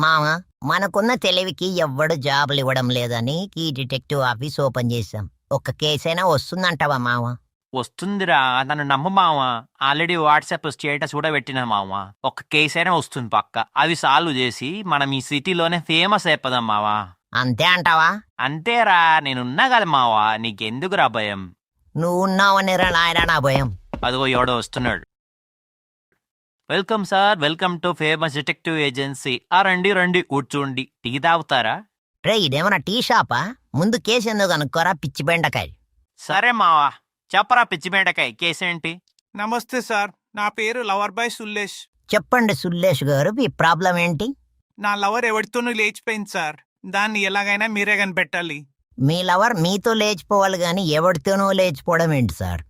మామ, మనకున్న తెలివికి ఎవ్వడు జాబులు ఇవ్వడం లేదని ఈ డిటెక్టివ్ ఆఫీస్ ఓపెన్ చేశాం. ఒక్క కేసైనా వస్తుందంటావా మామ? వస్తుందిరా, నన్ను నమ్ము మావా. ఆల్రెడీ వాట్సాప్ స్టేటస్ కూడా పెట్టినా మావా. ఒక కేసు అయినా వస్తుంది పక్క. అవి సాల్వ్ చేసి మనం ఈ సిటీలోనే ఫేమస్ అయిపోదాం మావా. అంతే అంటావా? అంతేరా, నేనున్నా కదా మావా, నీకెందుకురా భయం? నువ్వు ఉన్నావని రా నాయనా నా భయం. అదిగో ఎవడో వస్తున్నాడు. Welcome sir, welcome to famous detective agency. రండి రండి, కూర్చోండి. టీ తాగుతారా? రే, ఇదేమన్నా టీ షాపా? ముందు కేసు ఎందుకు అనుకోరా పిచ్చి బెండకాయ. సరే మావా, చెప్పరా పిచ్చి బెండకాయ, కేసేంటి? నమస్తే సార్, నా పేరు లవర్ బాయ్ సుల్లేష్. చెప్పండి సుల్లేష్ గారు, మీ ప్రాబ్లం ఏంటి? నా లవర్ ఎవరితోనూ లేచిపోయింది సార్. దాన్ని ఎలాగైనా మీరే కనిపెట్టాలి. మీ లవర్ మీతో లేచిపోవాలి గాని ఎవరితోనో లేచిపోవడం ఏంటి సార్?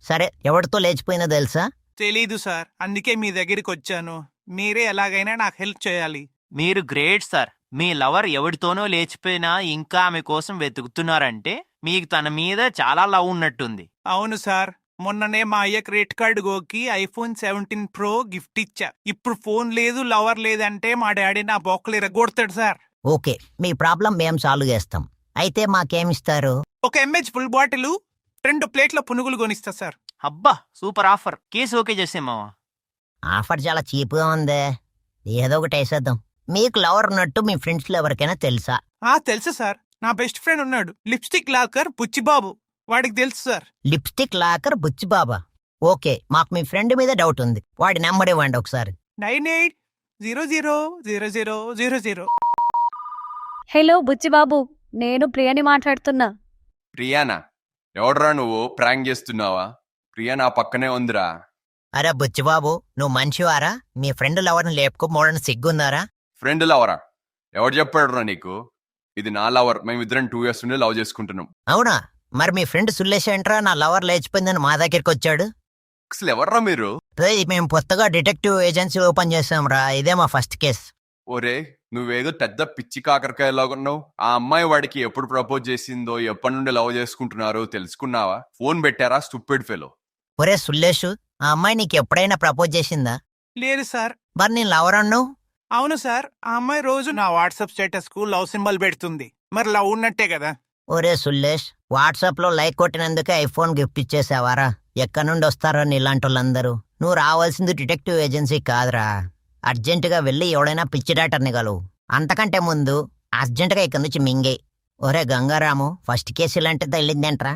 సరే, ఎవరితో లేచిపోయిందో తెలుసా? తెలీదు సార్, అందుకే మీ దగ్గరికి వచ్చాను. మీరే ఎలాగైనా నాకు హెల్ప్ చేయాలి. మీరు గ్రేట్ సార్. మీ లవర్ ఎవరితోనో లేచిపోయినా ఇంకా ఆమె కోసం వెతుకుతున్నారంటే మీకు తన మీద చాలా లవ్ ఉన్నట్టుంది. అవును సార్, మొన్ననే మా అయ్య క్రెడిట్ కార్డు గోకి ఐఫోన్ 17 Pro గిఫ్ట్ ఇచ్చా. ఇప్పుడు ఫోన్ లేదు, లవర్ లేదంటే మా డాడీ నా బొక్కలు ఇరగొడతాడు సార్. ఓకే, మీ ప్రాబ్లం మేము సాల్వ్ చేస్తాం. అయితే మాకేమిస్తారు? ఒక ఎంహెచ్ ఫుల్ బాటిల్, 2 ప్లేట్ల పునుగులు కొనిస్తా సార్. అబ్బా, సూపర్ ఆఫర్. కేసు ఓకే చేసేమావా. ఆఫర్ చాలా చీప్గా ఉందే. ఏదో ఒకటి వేసేద్దాం. మీకు లవర్ ఉన్నట్టు మీ ఫ్రెండ్స్లో ఎవరికైనా తెలుసా? తెలుసు సార్, నా బెస్ట్ ఫ్రెండ్ ఉన్నాడు, లిప్స్టిక్ లాకర్ బుచ్చిబాబు. వాడికి తెలుసు సార్. లిప్స్టిక్ లాకర్ బుచ్చిబాబా? ఓకే, మాకు మీ ఫ్రెండ్ మీద డౌట్ ఉంది. వాడి నెంబర్ ఇవ్వండి ఒకసారి. 98000000. హలో బుచ్చిబాబు, నేను ప్రియని మాట్లాడుతున్నా. ప్రియానా? ఎవడ్రా నువ్వు? ప్రాంక్ చేస్తున్నావా? ప్రియా నా పక్కనే ఉందిరా. అరే బుచ్చిబాబు, నువ్వు మంచివారా? మీ ఫ్రెండ్ లవర్ని లేపుకోమోడని సిగ్గుందారా? ఫ్రెండ్ లవరా? ఎవడు చెప్పాడురా నీకు? ఇది నా లవర్. మేమిద్దరం 2 years నుండి లవ్ చేసుకుంటున్నాం. అవునా? మరి మీ ఫ్రెండ్ సుల్లేష్ ఏంట్రా నా లవర్ లేచిపోయిందని మా దగ్గరికి వచ్చాడు? అసలు ఎవర్రా మీరు? మేము కొత్తగా డిటెక్టివ్ ఏజెన్సీ ఓపెన్ చేసాంరా. ఇదే మా ఫస్ట్ కేస్. ఒరే, నువ్వేదో పెద్ద పిచ్చి కాకరకాయలాగున్నావు. ఆ అమ్మాయి వాడికి ఎప్పుడు ప్రపోజ్ చేసిందో, ఎప్పటి నుండి లవ్ చేసుకుంటున్నారో తెలుసుకున్నావా? ఫోన్ పెట్టారా స్టూపిడ్ ఫెలో? ఒరే సుల్లేష్, ఆ అమ్మాయి నీకు ఎప్పుడైనా ప్రపోజ్ చేసిందా? లేదు సార్. మరి నేను లవర్ అన్నావు? అవును సార్, ఆ అమ్మాయి రోజు నా వాట్సాప్ స్టేటస్ కు లవ్ సింబల్ పెడుతుంది. మరి లవ్ ఉన్నట్టే కదా. ఒరే సుల్లేష్, వాట్సాప్ లో లైక్ కొట్టినందుకే ఐఫోన్ గిఫ్ట్ ఇచ్చేసావారా? ఎక్కడి నుండి వస్తారో నీలాంటి వాళ్ళందరూ? నువ్వు రావాల్సింది డిటెక్టివ్ ఏజెన్సీ కాదురా. అర్జెంటుగా వెళ్ళి ఎవడైనా పిచ్చి డాక్టర్ని కలువు. అంతకంటే ముందు అర్జెంటుగా ఇక్కడి నుంచి మింగే. ఒరే గంగారాము, ఫస్ట్ కేసు ఇలాంటిది వెళ్ళిందేంట్రా?